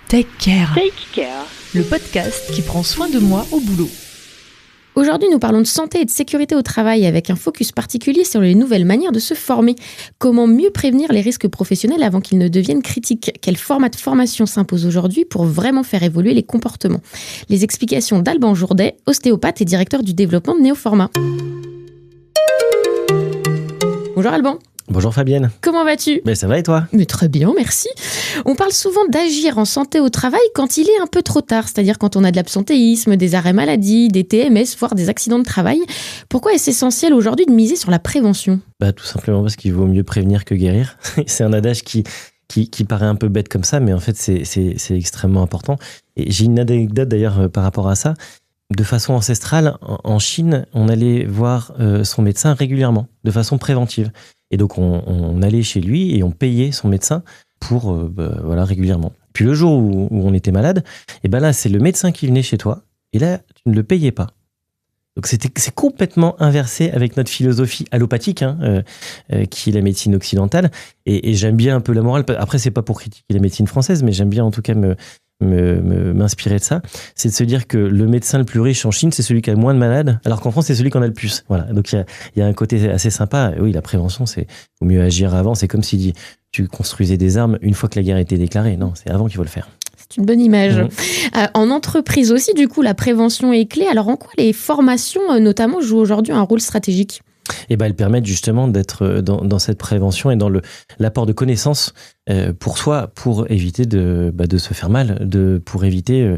Take Care, Take Care, le podcast qui prend soin de moi au boulot. Aujourd'hui, nous parlons de santé et de sécurité au travail avec un focus particulier sur les nouvelles manières de se former. Comment mieux prévenir les risques professionnels avant qu'ils ne deviennent critiques? Quel format de formation s'impose aujourd'hui pour vraiment faire évoluer les comportements? Les explications d'Alban Jourdet, ostéopathe et directeur du développement de Néoformat. Bonjour Alban. Bonjour Fabienne. Comment vas-tu? Ça va et toi? Mais très bien, merci. On parle souvent d'agir en santé au travail quand il est un peu trop tard, c'est-à-dire quand on a de l'absentéisme, des arrêts maladie, des TMS, voire des accidents de travail. Pourquoi est-ce essentiel aujourd'hui de miser sur la prévention? Tout simplement parce qu'il vaut mieux prévenir que guérir. C'est un adage qui paraît un peu bête comme ça, mais en fait c'est extrêmement important. Et j'ai une anecdote d'ailleurs par rapport à ça. De façon ancestrale, en Chine, on allait voir son médecin régulièrement, de façon préventive. Et donc, on allait chez lui et on payait son médecin pour, régulièrement. Puis le jour où on était malade, et là, c'est le médecin qui venait chez toi. Et là, tu ne le payais pas. Donc, c'est complètement inversé avec notre philosophie allopathique, qui est la médecine occidentale. Et j'aime bien un peu la morale. Après, c'est pas pour critiquer la médecine française, mais j'aime bien en tout cas m'inspirer de ça, c'est de se dire que le médecin le plus riche en Chine, c'est celui qui a le moins de malades, alors qu'en France, c'est celui qui en a le plus. Voilà. Donc, il y a un côté assez sympa. Oui, la prévention, c'est au mieux agir avant. C'est comme si tu construisais des armes une fois que la guerre était déclarée. Non, c'est avant qu'il faut le faire. C'est une bonne image. En entreprise aussi, du coup, la prévention est clé. Alors, en quoi les formations, notamment, jouent aujourd'hui un rôle stratégique? Elles permettent justement d'être dans cette prévention et dans l'apport de connaissances pour soi, pour éviter de se faire mal, pour éviter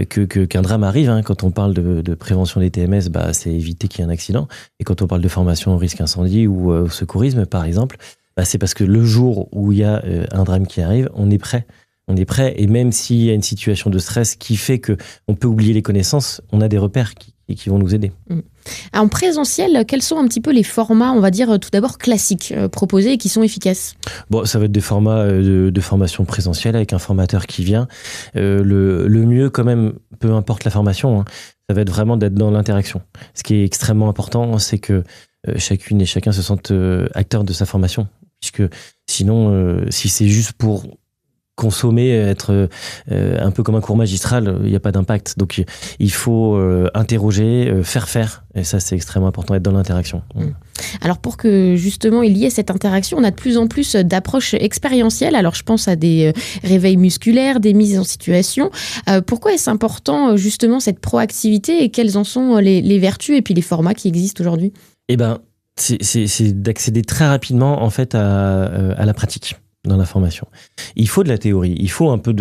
qu'un drame arrive. Quand on parle de prévention des TMS, c'est éviter qu'il y ait un accident. Et quand on parle de formation au risque incendie ou au secourisme, par exemple, c'est parce que le jour où il y a un drame qui arrive, on est prêt. On est prêt, et même s'il y a une situation de stress qui fait qu'on peut oublier les connaissances, on a des repères qui vont nous aider. En présentiel, quels sont un petit peu les formats, on va dire tout d'abord classiques, proposés et qui sont efficaces? Ça va être des formats de formation présentielle avec un formateur qui vient. Le mieux quand même, peu importe la formation, ça va être vraiment d'être dans l'interaction. Ce qui est extrêmement important, c'est que chacune et chacun se sente acteur de sa formation. Puisque sinon, si c'est juste pour consommer, être un peu comme un cours magistral, il n'y a pas d'impact. Donc, il faut interroger, faire. Et ça, c'est extrêmement important, être dans l'interaction. Alors, pour que justement il y ait cette interaction, on a de plus en plus d'approches expérientielles. Alors, je pense à des réveils musculaires, des mises en situation. Pourquoi est-ce important, justement, cette proactivité et quelles en sont les vertus et puis les formats qui existent aujourd'hui? C'est d'accéder très rapidement, en fait, à la pratique dans la formation. Il faut de la théorie, il faut un peu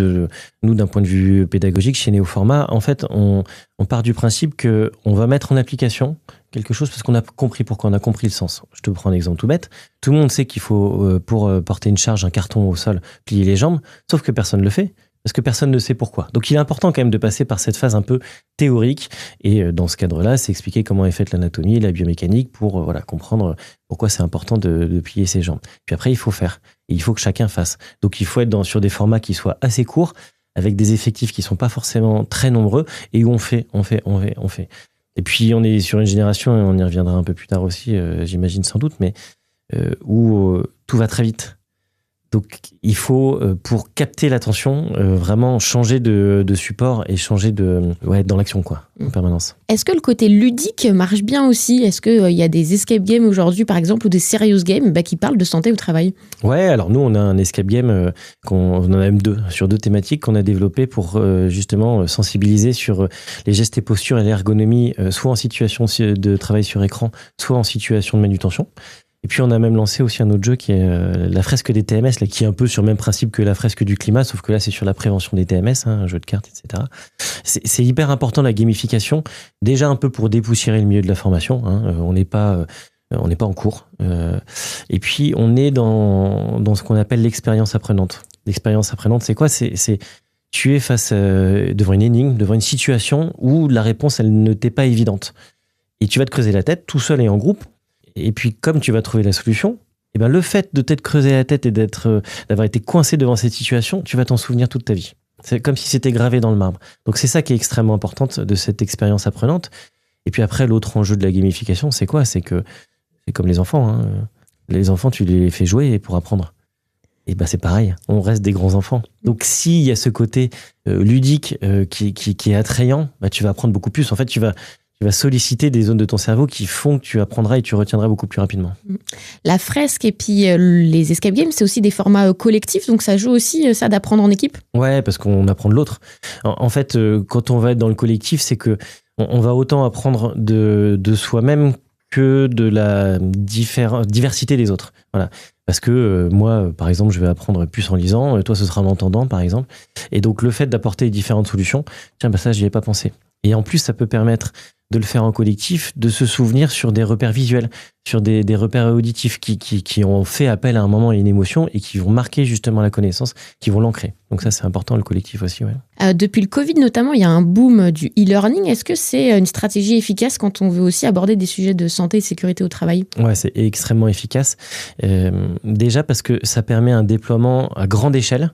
nous, d'un point de vue pédagogique, chez Néoformat, en fait, on part du principe qu'on va mettre en application quelque chose parce qu'on a compris pourquoi, on a compris le sens. Je te prends un exemple tout bête. Tout le monde sait qu'il faut, pour porter une charge, un carton au sol, plier les jambes, sauf que personne ne le fait. Parce que personne ne sait pourquoi. Donc, il est important quand même de passer par cette phase un peu théorique. Et dans ce cadre-là, c'est expliquer comment est faite l'anatomie et la biomécanique pour comprendre pourquoi c'est important de plier ses jambes. Puis après, il faut faire. Et il faut que chacun fasse. Donc, il faut être sur des formats qui soient assez courts, avec des effectifs qui ne sont pas forcément très nombreux, et où on fait. Et puis, on est sur une génération, et on y reviendra un peu plus tard aussi, j'imagine sans doute, mais où tout va très vite. Donc, il faut, pour capter l'attention, vraiment changer de support et changer être dans l'action, en permanence. Est-ce que le côté ludique marche bien aussi? Est-ce qu'il y a des escape games aujourd'hui, par exemple, ou des serious games qui parlent de santé au travail? Ouais, alors nous, on a un escape game, on en a même sur deux thématiques qu'on a développé pour justement sensibiliser sur les gestes et postures et l'ergonomie, soit en situation de travail sur écran, soit en situation de manutention. Et puis, on a même lancé aussi un autre jeu qui est la fresque des TMS, qui est un peu sur le même principe que la fresque du climat, sauf que là, c'est sur la prévention des TMS, un jeu de cartes, etc. C'est hyper important, la gamification. Déjà un peu pour dépoussiérer le milieu de la formation. On n'est pas en cours. Et puis, on est dans ce qu'on appelle l'expérience apprenante. L'expérience apprenante, c'est quoi? C'est tu es face devant une énigme, devant une situation où la réponse, elle ne t'est pas évidente. Et tu vas te creuser la tête, tout seul et en groupe. Et puis, comme tu vas trouver la solution, le fait de t'être creusé la tête et d'avoir été coincé devant cette situation, tu vas t'en souvenir toute ta vie. C'est comme si c'était gravé dans le marbre. Donc, c'est ça qui est extrêmement important de cette expérience apprenante. Et puis après, l'autre enjeu de la gamification, c'est quoi? C'est que c'est comme les enfants. Les enfants, tu les fais jouer pour apprendre. et ben c'est pareil, on reste des grands enfants. Donc s'il y a ce côté ludique qui est attrayant, bah, tu vas apprendre beaucoup plus. En fait, tu vas solliciter des zones de ton cerveau qui font que tu apprendras et tu retiendras beaucoup plus rapidement. La fresque et puis les escape games, c'est aussi des formats collectifs, donc ça joue aussi ça d'apprendre en équipe. Ouais, parce qu'on apprend de l'autre. En fait, quand on va être dans le collectif, c'est que on va autant apprendre de soi-même que de la diversité des autres. Voilà. Parce que moi, par exemple, je vais apprendre plus en lisant, toi, ce sera en entendant, par exemple. Et donc, le fait d'apporter différentes solutions, tiens, bah ça, j'y ai pas pensé. Et en plus, ça peut permettre de le faire en collectif, de se souvenir sur des repères visuels, sur des repères auditifs qui ont fait appel à un moment à une émotion et qui vont marquer justement la connaissance, qui vont l'ancrer. Donc ça, c'est important, le collectif aussi. Ouais. Depuis le Covid notamment, il y a un boom du e-learning. Est-ce que c'est une stratégie efficace quand on veut aussi aborder des sujets de santé et de sécurité au travail ? Ouais, c'est extrêmement efficace. Déjà parce que ça permet un déploiement à grande échelle,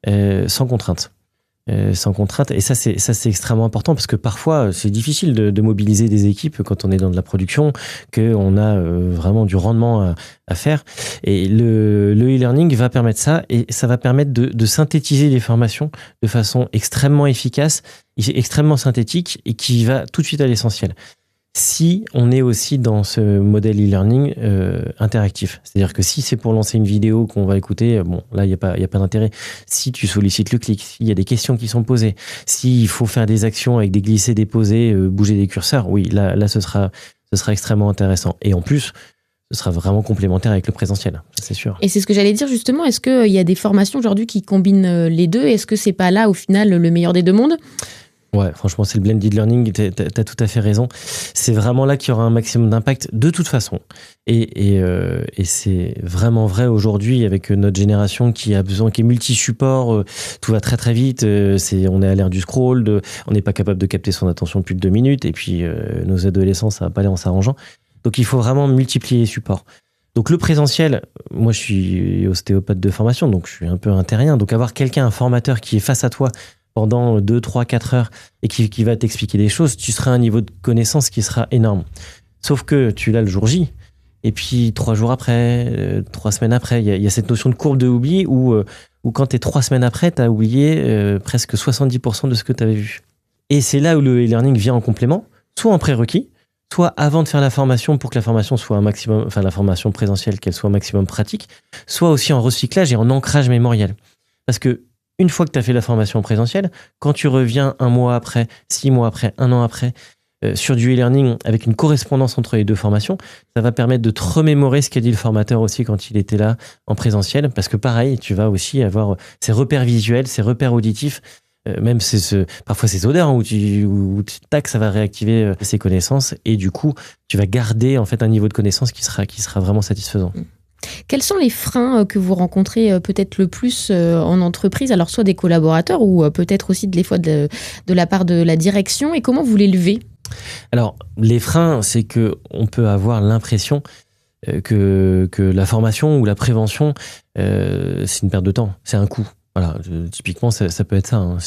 sans contrainte. Sans contrainte. Et ça, c'est extrêmement important parce que parfois, c'est difficile de mobiliser des équipes quand on est dans de la production, qu'on a vraiment du rendement à faire. Et le e-learning va permettre ça et ça va permettre de synthétiser les formations de façon extrêmement efficace, extrêmement synthétique et qui va tout de suite à l'essentiel. Si on est aussi dans ce modèle e-learning interactif. C'est-à-dire que si c'est pour lancer une vidéo qu'on va écouter, bon, là, il n'y a pas d'intérêt. Si tu sollicites le clic, s'il y a des questions qui sont posées, s'il faut faire des actions avec des glissés, déposés, bouger des curseurs, oui, là ce sera extrêmement intéressant. Et en plus, ce sera vraiment complémentaire avec le présentiel, ça, c'est sûr. Et c'est ce que j'allais dire justement, est-ce qu'il y a des formations aujourd'hui qui combinent les deux ? Est-ce que c'est pas là, au final, le meilleur des deux mondes ? Ouais, franchement, c'est le blended learning, t'as tout à fait raison. C'est vraiment là qu'il y aura un maximum d'impact de toute façon. Et c'est vraiment vrai aujourd'hui avec notre génération qui a besoin, qui est multi-support, tout va très très vite, on est à l'ère du scroll, on n'est pas capable de capter son attention plus de 2 minutes, et puis nos adolescents, ça va pas aller en s'arrangeant. Donc il faut vraiment multiplier les supports. Donc le présentiel, moi je suis ostéopathe de formation, donc je suis un peu un terrien, donc avoir quelqu'un, un formateur qui est face à toi pendant 2, 3, 4 heures et qui va t'expliquer des choses, tu seras à un niveau de connaissance qui sera énorme. Sauf que tu l'as le jour J, et puis 3 jours après, 3 semaines après, il y a cette notion de courbe de oubli où quand tu es 3 semaines après, tu as oublié presque 70% de ce que tu avais vu. Et c'est là où le e-learning vient en complément, soit en prérequis, soit avant de faire la formation pour que la formation soit un maximum, enfin la formation présentielle, qu'elle soit un maximum pratique, soit aussi en recyclage et en ancrage mémoriel. Parce que une fois que tu as fait la formation présentielle, quand tu reviens 1 mois après, 6 mois après, 1 an après, sur du e-learning avec une correspondance entre les deux formations, ça va permettre de te remémorer ce qu'a dit le formateur aussi quand il était là en présentiel, parce que pareil, tu vas aussi avoir ces repères visuels, ces repères auditifs, même parfois ces odeurs où tac, ça va réactiver ces connaissances et du coup, tu vas garder en fait un niveau de connaissance qui sera vraiment satisfaisant. Quels sont les freins que vous rencontrez peut-être le plus en entreprise, alors soit des collaborateurs ou peut-être aussi des fois de la part de la direction, et comment vous les levez ? Alors, les freins, c'est qu'on peut avoir l'impression que la formation ou la prévention, c'est une perte de temps, c'est un coût. Voilà, typiquement, ça peut être ça. Hein.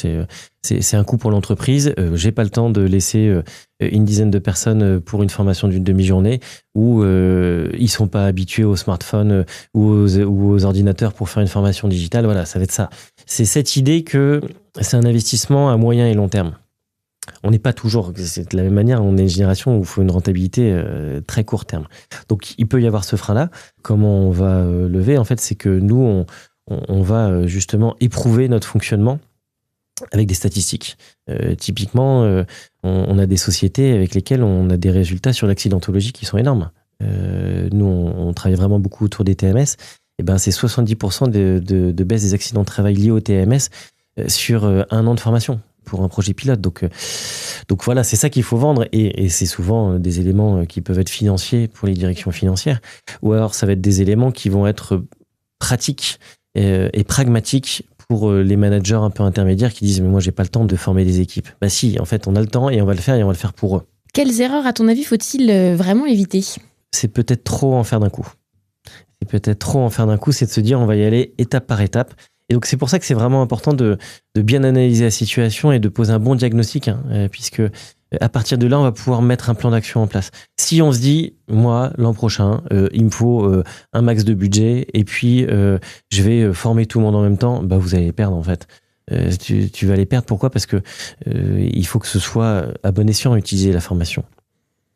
C'est un coût pour l'entreprise. J'ai pas le temps de laisser une dizaine de personnes pour une formation d'une demi-journée où ils sont pas habitués au smartphone ou aux ordinateurs pour faire une formation digitale. Voilà, ça va être ça. C'est cette idée que c'est un investissement à moyen et long terme. On n'est pas toujours, c'est de la même manière, on est une génération où il faut une rentabilité très court terme. Donc, il peut y avoir ce frein-là. Comment on va lever ? En fait, c'est que nous, on va justement éprouver notre fonctionnement avec des statistiques. Typiquement, on a des sociétés avec lesquelles on a des résultats sur l'accidentologie qui sont énormes. Nous, on travaille vraiment beaucoup autour des TMS. Et ben, c'est 70% de baisse des accidents de travail liés au TMS sur 1 an de formation pour un projet pilote. Donc voilà, c'est ça qu'il faut vendre. Et c'est souvent des éléments qui peuvent être financiers pour les directions financières. Ou alors, ça va être des éléments qui vont être pratiques et pragmatique pour les managers un peu intermédiaires qui disent « mais moi j'ai pas le temps de former des équipes ». Bah si, en fait on a le temps et on va le faire pour eux. Quelles erreurs à ton avis faut-il vraiment éviter ? C'est peut-être trop en faire d'un coup. C'est de se dire on va y aller étape par étape. Et donc c'est pour ça que c'est vraiment important de bien analyser la situation et de poser un bon diagnostic, hein, puisque À partir de là, on va pouvoir mettre un plan d'action en place. Si on se dit, moi, l'an prochain, il me faut un max de budget et puis je vais former tout le monde en même temps, vous allez les perdre en fait. Tu vas les perdre. Pourquoi ? Parce que il faut que ce soit à bon escient utiliser la formation.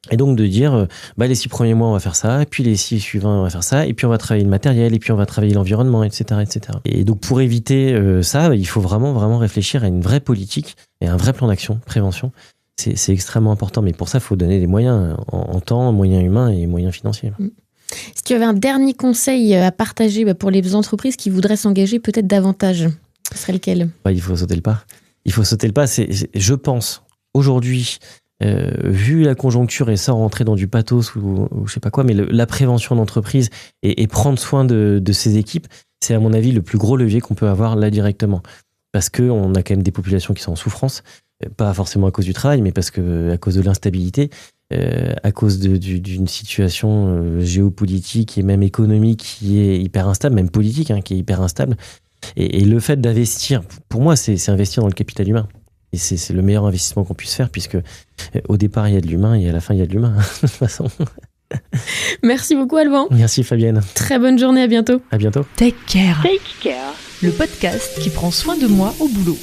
Et donc de dire, les 6 premiers mois on va faire ça, et puis les 6 suivants on va faire ça, et puis on va travailler le matériel, et puis on va travailler l'environnement, etc., etc. Et donc pour éviter ça, il faut vraiment réfléchir à une vraie politique et un vrai plan d'action, prévention. C'est extrêmement important, mais pour ça il faut donner des moyens en temps, moyens humains et moyens financiers. Si tu avais un dernier conseil à partager pour les entreprises qui voudraient s'engager peut-être davantage, ce serait lequel ? Il faut sauter le pas. Il faut sauter le pas. Je pense aujourd'hui. Vu la conjoncture et sans rentrer dans du pathos ou je sais pas quoi, mais la prévention d'entreprise et prendre soin de ses équipes, c'est à mon avis le plus gros levier qu'on peut avoir là directement. Parce qu'on a quand même des populations qui sont en souffrance, pas forcément à cause du travail, mais parce que à cause de l'instabilité, à cause d'une situation géopolitique et même économique qui est hyper instable, même politique qui est hyper instable. Et le fait d'investir, pour moi, c'est investir dans le capital humain. Et c'est le meilleur investissement qu'on puisse faire, puisque au départ, il y a de l'humain et à la fin, il y a de l'humain, de toute façon. Merci beaucoup, Alban. Merci, Fabienne. Très bonne journée, à bientôt. À bientôt. Take Care, le podcast qui prend soin de moi au boulot.